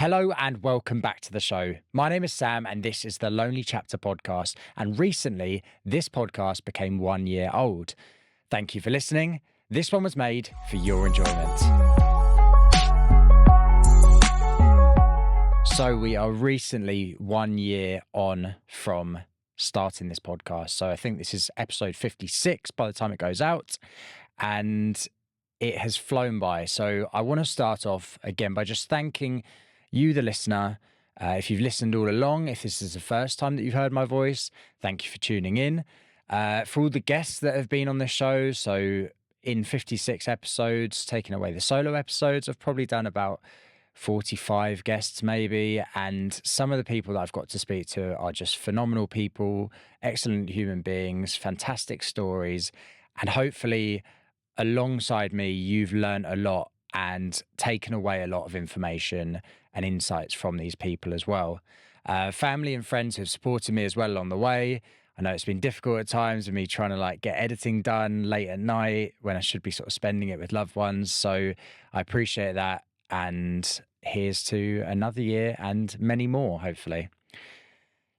Hello and welcome back to the show. My name is Sam and this is the Lonely Chapter podcast. And recently, this podcast became 1 year old. Thank you for listening. This one was made for your enjoyment. So we are recently 1 year on from starting this podcast. So I think this is episode 56 by the time it goes out. And it has flown by. So I want to start off again by just thanking you, the listener. If you've listened all along, if this is the first time that you've heard my voice, thank you for tuning in. For all the guests that have been on this show, so in 56 episodes, taking away the solo episodes, I've probably done about 45 guests maybe, and some of the people that I've got to speak to are just phenomenal people, excellent human beings, fantastic stories, and hopefully alongside me, you've learned a lot and taken away a lot of information and insights from these people as well. Family and friends have supported me as well along the way. I know it's been difficult at times with me trying to get editing done late at night when I should be sort of spending it with loved ones. So I appreciate that. And here's to another year and many more, hopefully.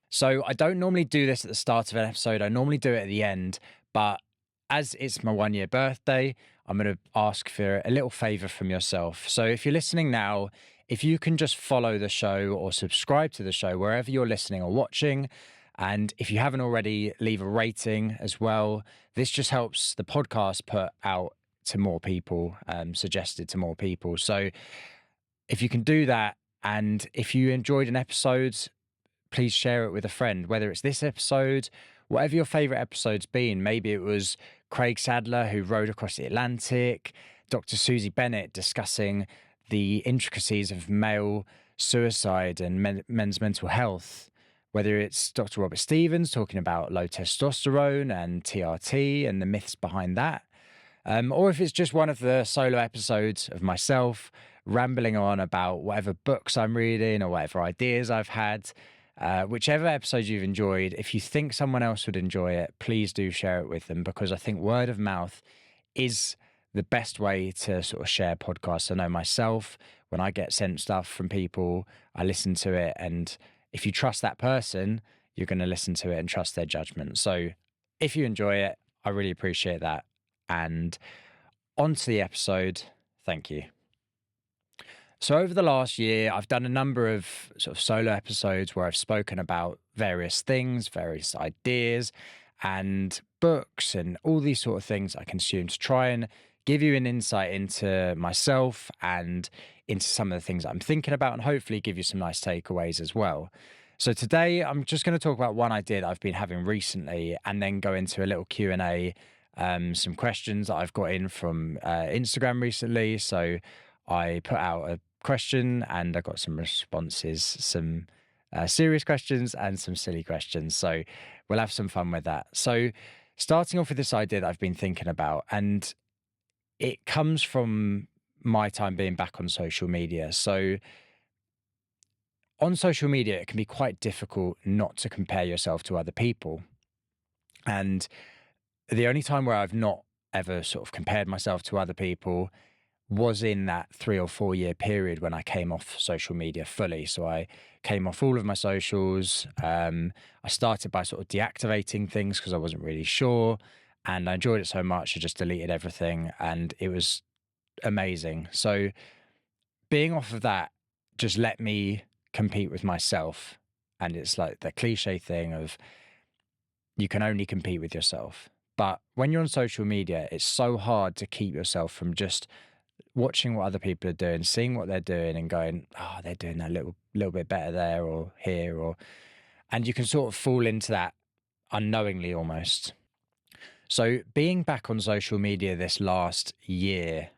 So I don't normally do this at the start of an episode. I normally do it at the end, but as it's my 1 year birthday, I'm going to ask for a little favor from yourself. So if you're listening now, if you can just follow the show or subscribe to the show wherever you're listening or watching, and if you haven't already, leave a rating as well. This just helps the podcast put out to more people, suggested to more people. So if you can do that, and if you enjoyed an episode, please share it with a friend, whether it's this episode, whatever your favorite episode's been. Maybe it was Craig Sadler, who rode across the Atlantic, Dr. Susie Bennett discussing the intricacies of male suicide and men's mental health, whether it's Dr. Robert Stevens talking about low testosterone and TRT and the myths behind that, or if it's just one of the solo episodes of myself rambling on about whatever books I'm reading or whatever ideas I've had. Whichever episode you've enjoyed, if you think someone else would enjoy it, please do share it with them, because I think word of mouth is the best way to sort of share podcasts. I know myself, when I get sent stuff from people, I listen to it. And if you trust that person, you're going to listen to it and trust their judgment. So if you enjoy it, I really appreciate that. And on to the episode. Thank you. So over the last year, I've done a number of sort of solo episodes where I've spoken about various things, various ideas and books and all these sort of things I consume to try and give you an insight into myself and into some of the things I'm thinking about, and hopefully give you some nice takeaways as well. So today I'm just going to talk about one idea that I've been having recently, and then go into a little Q&A, some questions that I've got in from Instagram recently. So I put out a question and I got some responses, some serious questions and some silly questions. So we'll have some fun with that. So starting off with this idea that I've been thinking about, and it comes from my time being back on social media. So on social media, it can be quite difficult not to compare yourself to other people. And the only time where I've not ever sort of compared myself to other people was in that 3 or 4 year period when I came off social media fully. So I came off all of my socials. I started by sort of deactivating things because I wasn't really sure. And I enjoyed it so much, I just deleted everything. And it was amazing. So being off of that just let me compete with myself. And it's like the cliche thing of you can only compete with yourself. But when you're on social media, it's so hard to keep yourself from just watching what other people are doing, seeing what they're doing and going, oh, they're doing that little bit better there or here, and you can sort of fall into that unknowingly almost. So being back on social media this last year,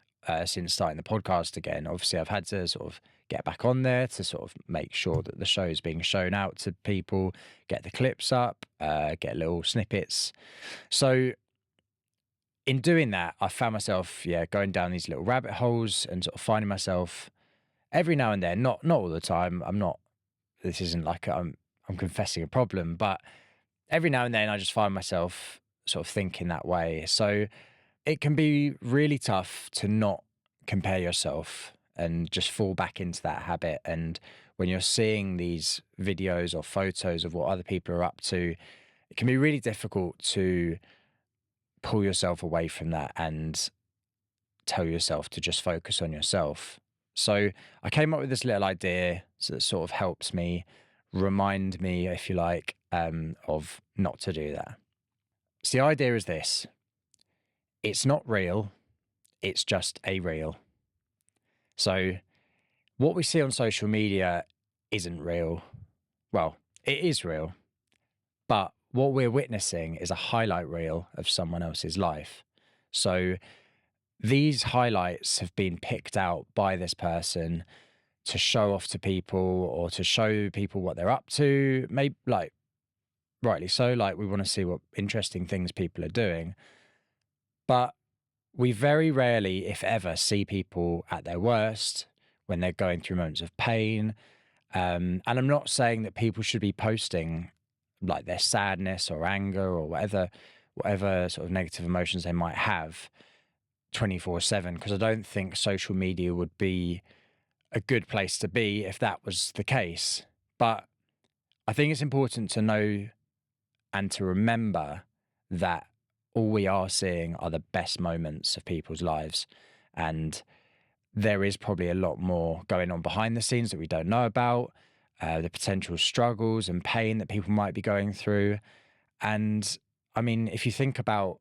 since starting the podcast again, obviously I've had to sort of get back on there to sort of make sure that the show is being shown out to people, get the clips up, get little snippets. So in doing that, I found myself, going down these little rabbit holes and sort of finding myself every now and then, not all the time. This isn't like I'm confessing a problem, but every now and then I just find myself sort of thinking that way. So it can be really tough to not compare yourself and just fall back into that habit. And when you're seeing these videos or photos of what other people are up to, it can be really difficult to pull yourself away from that and tell yourself to just focus on yourself. So I came up with this little idea that sort of helps me, remind me, if you like, of not to do that. So the idea is this: it's not real, it's just a reel. So what we see on social media isn't real. Well, it is real, but what we're witnessing is a highlight reel of someone else's life. So these highlights have been picked out by this person to show off to people, or to show people what they're up to. Maybe, like, rightly so, like, we want to see what interesting things people are doing. But we very rarely, if ever, see people at their worst, when they're going through moments of pain. And I'm not saying that people should be posting like their sadness or anger or whatever sort of negative emotions they might have 24/7, because I don't think social media would be a good place to be if that was the case. But I think it's important to know and to remember that all we are seeing are the best moments of people's lives. And there is probably a lot more going on behind the scenes that we don't know about, the potential struggles and pain that people might be going through. And I mean, if you think about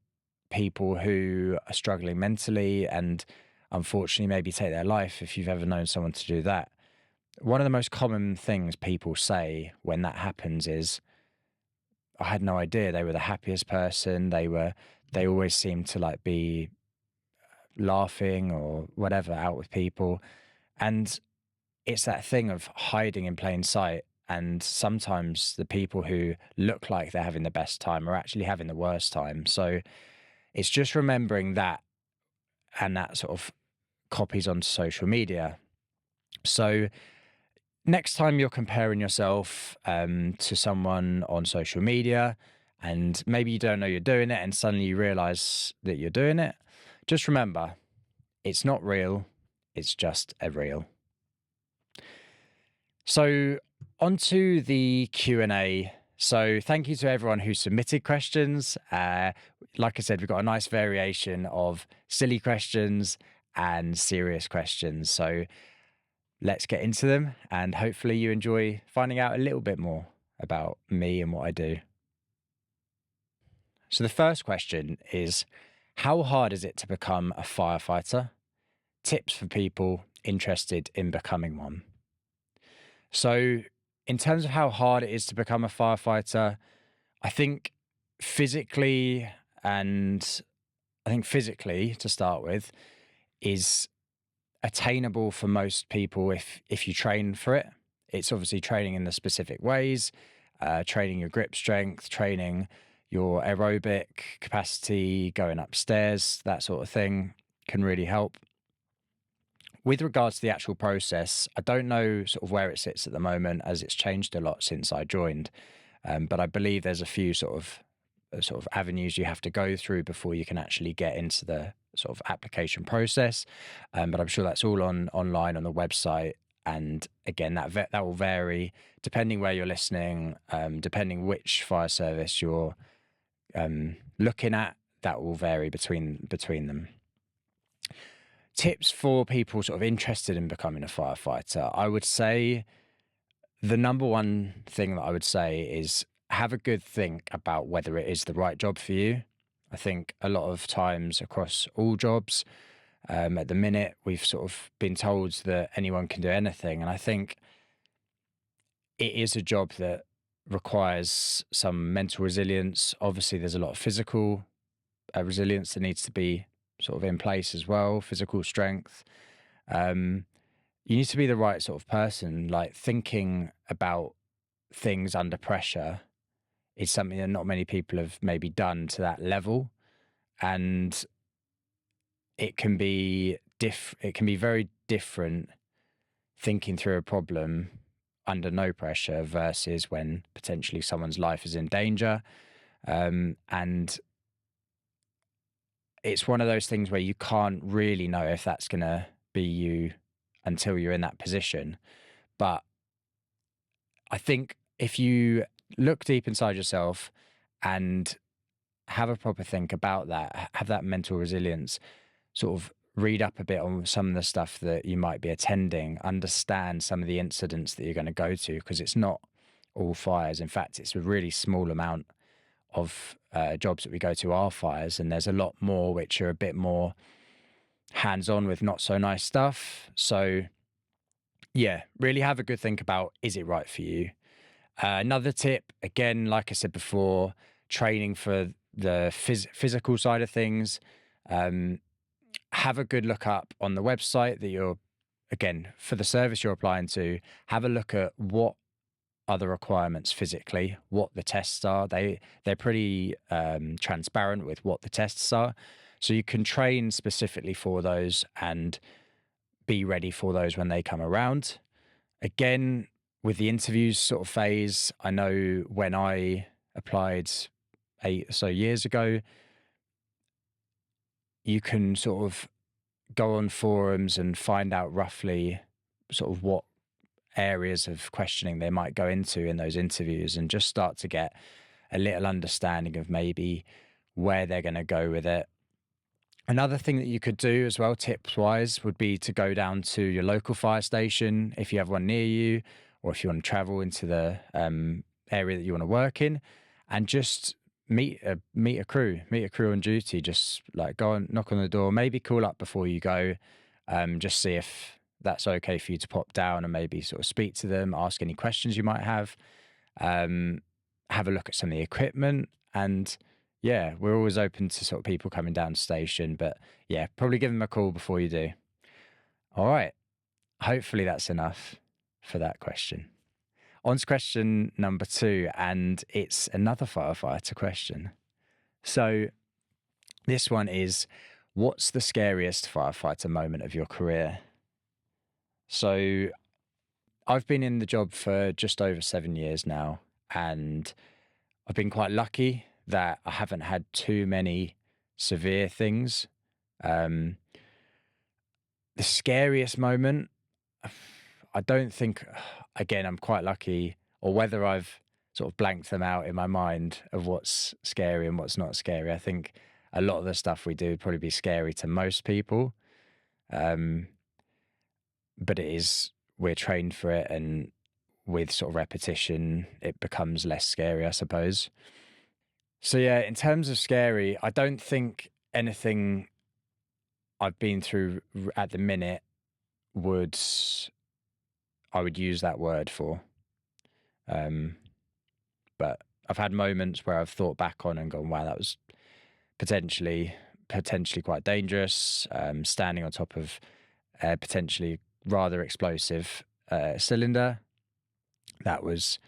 people who are struggling mentally and unfortunately maybe take their life, if you've ever known someone to do that, one of the most common things people say when that happens is, I had no idea they were the happiest person. They always seemed to like be laughing or whatever out with people. And it's that thing of hiding in plain sight. And sometimes the people who look like they're having the best time are actually having the worst time. So it's just remembering that, and that sort of copies onto social media. So next time you're comparing yourself to someone on social media, and maybe you don't know you're doing it, and suddenly you realize that you're doing it, just remember, it's not real, it's just a reel. So onto the Q&A. So thank you to everyone who submitted questions. Like I said, we've got a nice variation of silly questions and serious questions. So let's get into them, and hopefully you enjoy finding out a little bit more about me and what I do. So the first question is, how hard is it to become a firefighter? Tips for people interested in becoming one. So in terms of how hard it is to become a firefighter, I think physically, to start with, is attainable for most people if you train for it. It's obviously training in the specific ways, training your grip strength, training your aerobic capacity, going upstairs, that sort of thing can really help. With regards to the actual process, I don't know sort of where it sits at the moment, as it's changed a lot since I joined. But I believe there's a few sort of avenues you have to go through before you can actually get into the sort of application process. But I'm sure that's all online on the website. And again, that will vary depending where you're listening, depending which fire service you're looking at. That will vary between them. Tips for people sort of interested in becoming a firefighter. I would say the number one thing that I would say is have a good think about whether it is the right job for you. I think a lot of times across all jobs, at the minute, we've sort of been told that anyone can do anything. And I think it is a job that requires some mental resilience. Obviously, there's a lot of physical resilience that needs to be sort of in place as well, physical strength. You need to be the right sort of person. Like, thinking about things under pressure is something that not many people have maybe done to that level. And it can be very different thinking through a problem under no pressure versus when potentially someone's life is in danger. And it's one of those things where you can't really know if that's going to be you until you're in that position. But I think if you look deep inside yourself and have a proper think about that, have that mental resilience, sort of read up a bit on some of the stuff that you might be attending, understand some of the incidents that you're going to go to, because it's not all fires. In fact, it's a really small amount of jobs that we go to are fires, and there's a lot more which are a bit more hands-on with not so nice stuff. So yeah, really have a good think about, is it right for you? Another tip, again, like I said before, training for the physical side of things. Have a good look up on the website that you're, again, for the service you're applying to. Have a look at what are the requirements physically, what the tests are. They're pretty transparent with what the tests are, so you can train specifically for those and be ready for those when they come around. Again, with the interviews sort of phase, I know when I applied 8 or so years ago, you can sort of go on forums and find out roughly sort of what areas of questioning they might go into in those interviews, and just start to get a little understanding of maybe where they're going to go with it. Another thing that you could do as well, tips wise, would be to go down to your local fire station if you have one near you, or if you want to travel into the area that you want to work in, and just meet a crew on duty. Just like go and knock on the door, maybe call up before you go, just see if that's okay for you to pop down and maybe sort of speak to them, ask any questions you might have a look at some of the equipment. And yeah, we're always open to sort of people coming down to station, but yeah, probably give them a call before you do. All right. Hopefully that's enough for that question. On to question number 2, and it's another firefighter question. So this one is, what's the scariest firefighter moment of your career? So I've been in the job for just over 7 years now, and I've been quite lucky that I haven't had too many severe things. The scariest moment, I don't think, again, I'm quite lucky, or whether I've sort of blanked them out in my mind of what's scary and what's not scary. I think a lot of the stuff we do would probably be scary to most people. But we're trained for it, and with sort of repetition, it becomes less scary, I suppose. So yeah, in terms of scary, I don't think anything I've been through at the minute I would use that word for. But I've had moments where I've thought back on and gone, wow, that was potentially quite dangerous. Standing on top of potentially rather explosive cylinder. That was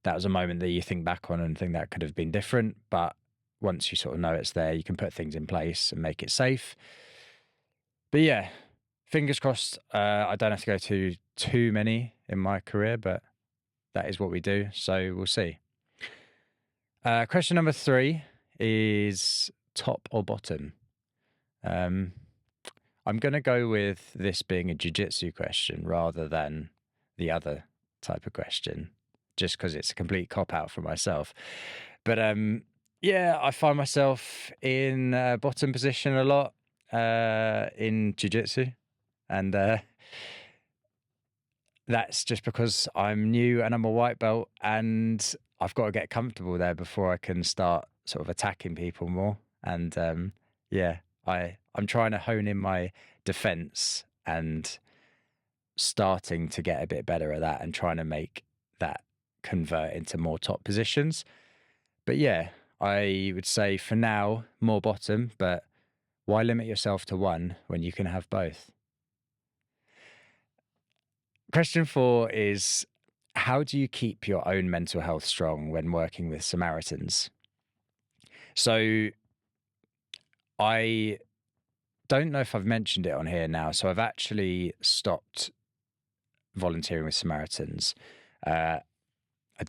a moment that you think back on and think that could have been different. But once you sort of know it's there, you can put things in place and make it safe. But yeah, fingers crossed. I don't have to go to too many in my career, but that is what we do. So we'll see. Question number 3 is top or bottom. I'm going to go with this being a jiu-jitsu question rather than the other type of question, just because it's a complete cop-out for myself. But yeah, I find myself in bottom position a lot in jiu-jitsu, and that's just because I'm new and I'm a white belt, and I've got to get comfortable there before I can start sort of attacking people more. And yeah, I'm trying to hone in my defense and starting to get a bit better at that, and trying to make that convert into more top positions. But yeah, I would say for now, more bottom, but why limit yourself to one when you can have both? Question 4 is, how do you keep your own mental health strong when working with Samaritans? So I don't know if I've mentioned it on here now. So I've actually stopped volunteering with Samaritans. I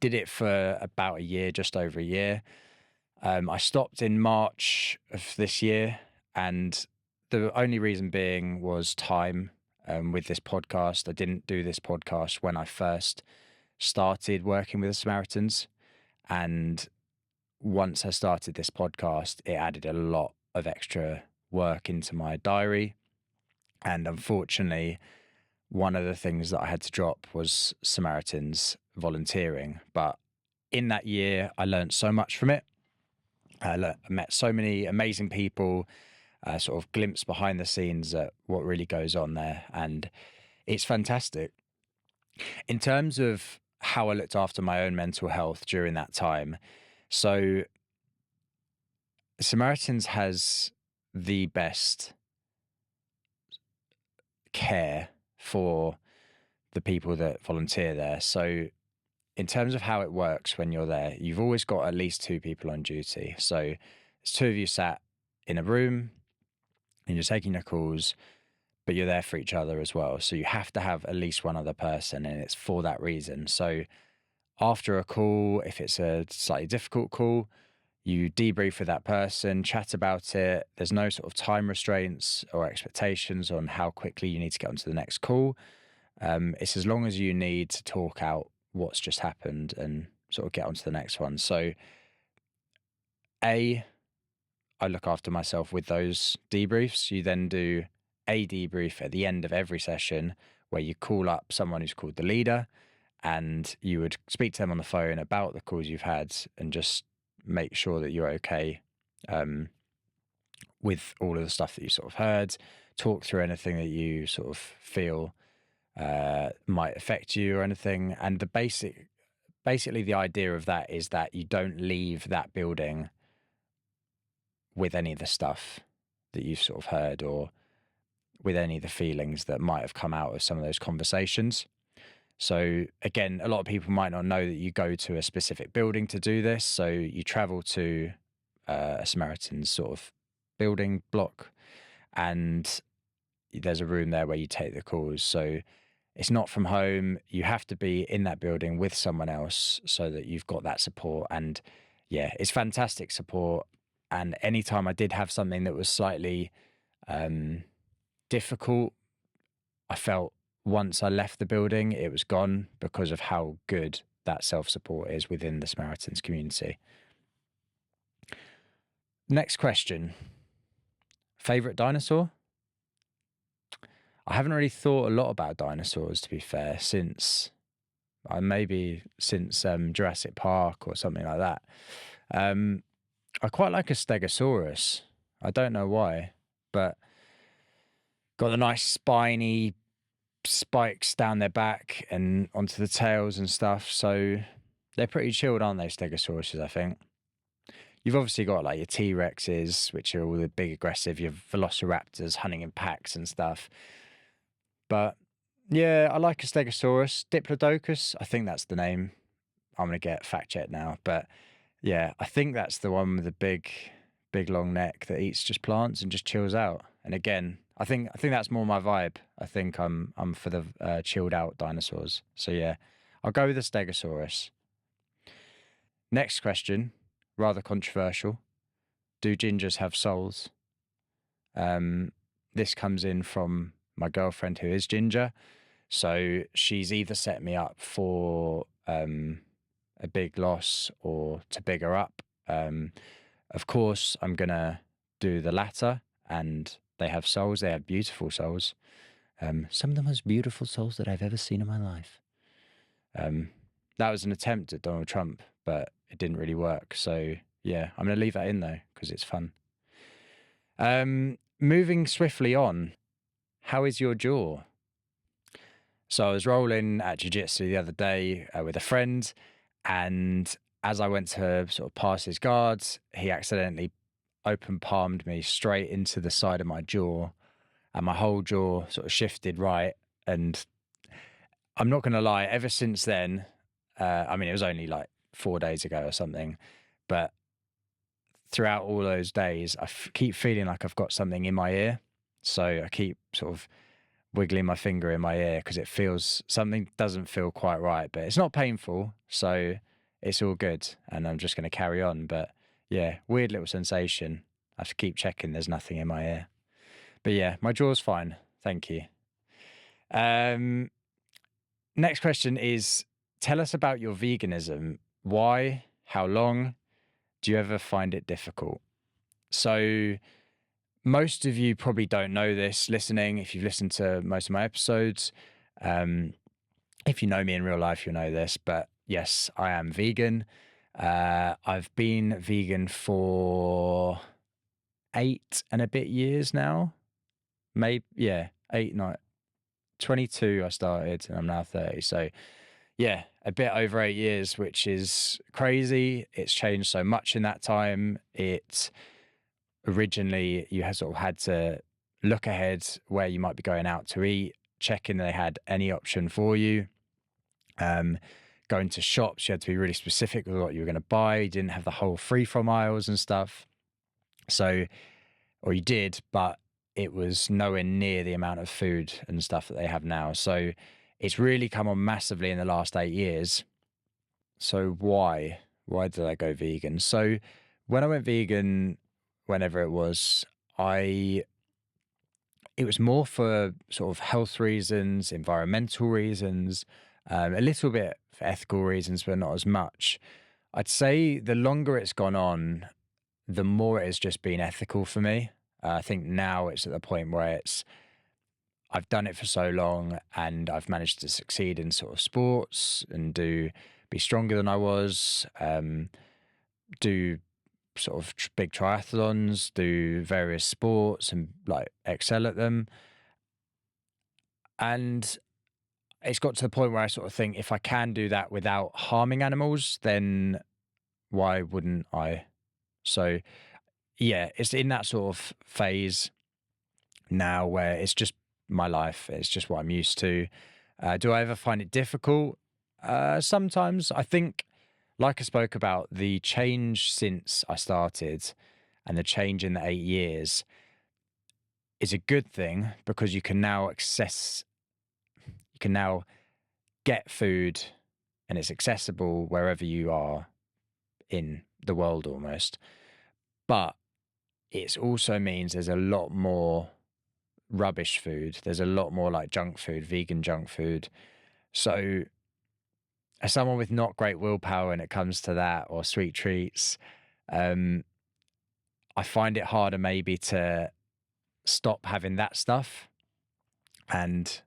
did it for about a year, just over a year. I stopped in March of this year, and the only reason being was time. with this podcast. I didn't do this podcast when I first started working with the Samaritans. And once I started this podcast, it added a lot of extra work into my diary. And unfortunately, one of the things that I had to drop was Samaritans volunteering. But in that year, I learned so much from it. I met so many amazing people, sort of glimpse behind the scenes at what really goes on there. And it's fantastic. In terms of how I looked after my own mental health during that time, so Samaritans has the best care for the people that volunteer there. So in terms of how it works when you're there, you've always got at least two people on duty. So there's two of you sat in a room and you're taking your calls, but you're there for each other as well. So you have to have at least one other person, and it's for that reason. So after a call, if it's a slightly difficult call, you debrief with that person, chat about it. There's no sort of time restraints or expectations on how quickly you need to get onto the next call. It's as long as you need to talk out what's just happened and sort of get onto the next one. So I look after myself with those debriefs. You then do a debrief at the end of every session where you call up someone who's called the leader, and you would speak to them on the phone about the calls you've had and just make sure that you're okay with all of the stuff that you sort of heard, talk through anything that you sort of feel might affect you or anything. And basically the idea of that is that you don't leave that building with any of the stuff that you've sort of heard or with any of the feelings that might have come out of some of those conversations. So again, a lot of people might not know that you go to a specific building to do this. So you travel to a Samaritan's sort of building block, and there's a room there where you take the calls. So it's not from home. You have to be in that building with someone else so that you've got that support. And yeah, it's fantastic support. And anytime I did have something that was slightly difficult, I felt once I left the building, it was gone because of how good that self-support is within the Samaritans community. Next question. Favorite dinosaur? I haven't really thought a lot about dinosaurs, to be fair, since Jurassic Park or something like that. I quite like a Stegosaurus. I don't know why, but got the nice spiny spikes down their back and onto the tails and stuff. So they're pretty chilled, aren't they, Stegosauruses, I think. You've obviously got like your T-Rexes, which are all the big aggressive, your Velociraptors hunting in packs and stuff. But yeah, I like a Stegosaurus. Diplodocus, I think that's the name. I'm going to get fact checked now. But yeah, I think that's the one with the big long neck that eats just plants and just chills out. And again, I think that's more my vibe. I think I'm for the chilled out dinosaurs. So yeah, I'll go with the Stegosaurus. Next question, rather controversial. Do gingers have souls? This comes in from my girlfriend who is ginger. So she's either set me up for a big loss or to big her up. Of course, I'm going to do the latter, and they have souls. They have beautiful souls. Some of the most beautiful souls that I've ever seen in my life. That was an attempt at Donald Trump, but it didn't really work. So yeah, I'm going to leave that in though, because it's fun. Moving swiftly on, how is your jaw? So I was rolling at jiu-jitsu the other day with a friend, and as I went to sort of pass his guards, he accidentally open palmed me straight into the side of my jaw, and my whole jaw sort of shifted right. And I'm not going to lie, ever since then, I mean, it was only like 4 days ago or something, but throughout all those days, I keep feeling like I've got something in my ear. So I keep sort of wiggling my finger in my ear because something doesn't feel quite right, but it's not painful. So it's all good. And I'm just going to carry on. But yeah, weird little sensation. I have to keep checking there's nothing in my ear. But yeah, my jaw's fine. Thank you. Um, Next question is, tell us about your veganism. Why? How long? Do you ever find it difficult? So most of you probably don't know this listening. If you've listened to most of my episodes, if you know me in real life, you'll know this. But yes, I am vegan. I've been vegan for 8 and a bit years now. Maybe, yeah, 8, 9, 22 I started and I'm now 30. So yeah, a bit over 8 years, which is crazy. It's changed so much in that time. It originally, you had sort of had to look ahead where you might be going out to eat, checking they had any option for you. Going to shops, you had to be really specific with what you were going to buy. You didn't have the whole free from aisles and stuff. So, or you did, but it was nowhere near the amount of food and stuff that they have now. So it's really come on massively in the last 8 years. So why did I go vegan? So when I went vegan, whenever it was, it was more for sort of health reasons, environmental reasons, a little bit for ethical reasons, but not as much. I'd say the longer it's gone on, the more it has just been ethical for me. I think now it's at the point where I've done it for so long and I've managed to succeed in sort of sports and be stronger than I was, do sort of big triathlons, do various sports and like excel at them. And it's got to the point where I sort of think if I can do that without harming animals, then why wouldn't I? So yeah, it's in that sort of phase now where it's just my life. It's just what I'm used to. Do I ever find it difficult? Sometimes. I think, like I spoke about, the change since I started and the change in the 8 years is a good thing because you can now get food and it's accessible wherever you are in the world almost. But it also means there's a lot more rubbish food. There's a lot more like junk food, vegan junk food. So as someone with not great willpower when it comes to that or sweet treats, I find it harder maybe to stop having that stuff. And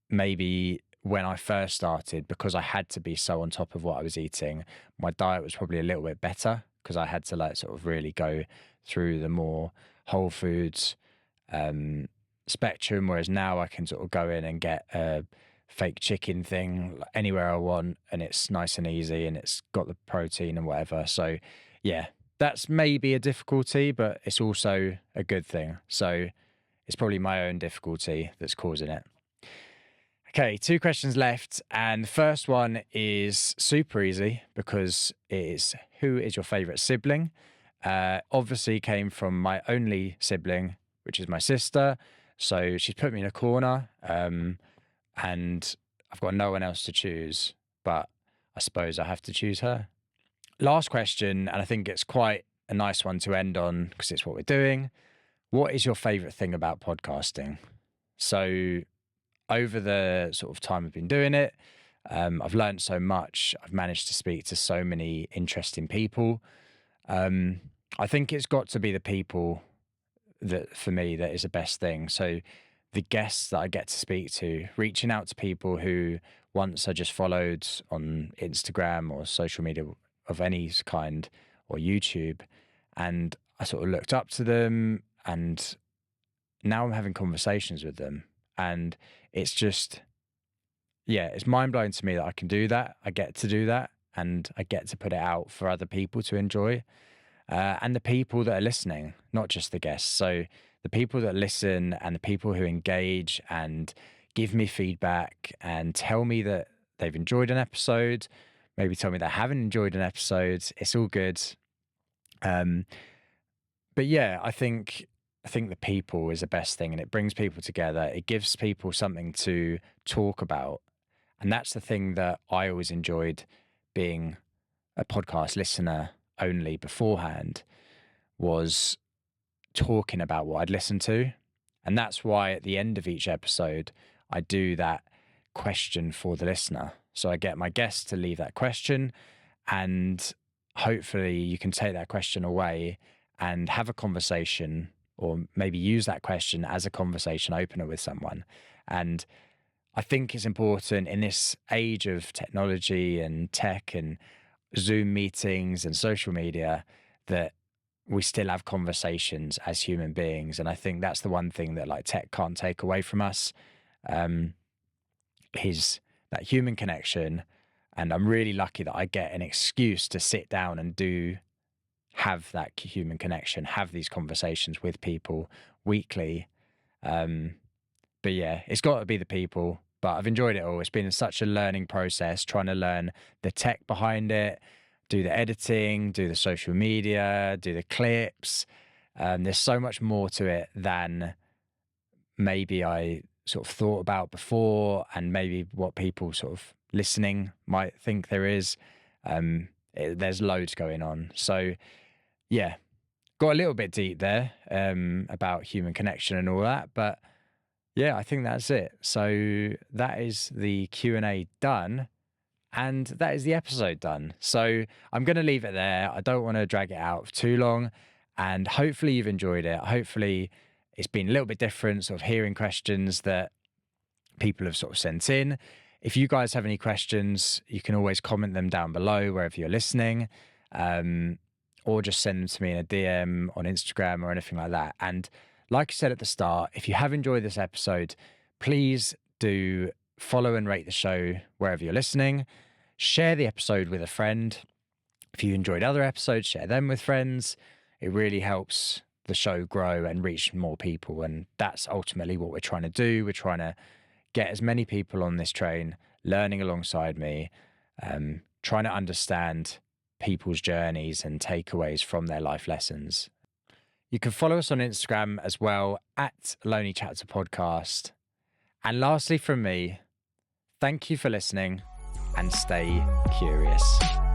maybe when I first started, because I had to be so on top of what I was eating, my diet was probably a little bit better because I had to like sort of really go through the more whole foods spectrum, whereas now I can sort of go in and get a fake chicken thing anywhere I want and it's nice and easy and it's got the protein and whatever. So yeah, that's maybe a difficulty, but it's also a good thing. So it's probably my own difficulty that's causing it. Okay, 2 questions left. And the first one is super easy because it is, who is your favourite sibling? Obviously came from my only sibling, which is my sister. So she's put me in a corner and I've got no one else to choose, but I suppose I have to choose her. Last question, and I think it's quite a nice one to end on because it's what we're doing. What is your favourite thing about podcasting? So over the sort of time I've been doing it, I've learned so much. I've managed to speak to so many interesting people. I think it's got to be the people that, for me, that is the best thing. So the guests that I get to speak to, reaching out to people who once I just followed on Instagram or social media of any kind or YouTube, and I sort of looked up to them and now I'm having conversations with them. And it's just, yeah, it's mind blowing to me that I can do that. I get to do that and I get to put it out for other people to enjoy. And the people that are listening, not just the guests. So the people that listen and the people who engage and give me feedback and tell me that they've enjoyed an episode, maybe tell me they haven't enjoyed an episode. It's all good. But yeah, I think the people is the best thing and it brings people together. It gives people something to talk about. And that's the thing that I always enjoyed being a podcast listener only beforehand, was talking about what I'd listened to And that's why at the end of each episode, I do that question for the listener. So I get my guests to leave that question, and hopefully you can take that question away and have a conversation, or maybe use that question as a conversation opener with someone. And I think it's important in this age of technology and tech and Zoom meetings and social media that we still have conversations as human beings. And I think that's the one thing that like tech can't take away from us, is that human connection. And I'm really lucky that I get an excuse to sit down and have that human connection, have these conversations with people weekly. But yeah, it's got to be the people. But I've enjoyed it all. It's been such a learning process, trying to learn the tech behind it, do the editing, do the social media, do the clips. There's so much more to it than maybe I sort of thought about before, and maybe what people sort of listening might think there is. There's loads going on. So yeah, got a little bit deep there about human connection and all that, but yeah, I think that's it. So that is the Q&A done, and that is the episode done. So I'm going to leave it there. I don't want to drag it out for too long, and hopefully you've enjoyed it. Hopefully it's been a little bit different, sort of hearing questions that people have sort of sent in. If you guys have any questions, you can always comment them down below wherever you're listening, or just send them to me in a DM on Instagram or anything like that. And like I said at the start, if you have enjoyed this episode, please do follow and rate the show wherever you're listening. Share the episode with a friend. If you enjoyed other episodes, share them with friends. It really helps the show grow and reach more people. And that's ultimately what we're trying to do. We're trying to get as many people on this train, learning alongside me, trying to understand people's journeys and takeaways from their life lessons. You can follow us on Instagram as well, at Lonely Chapter Podcast. And lastly from me, thank you for listening, and stay curious.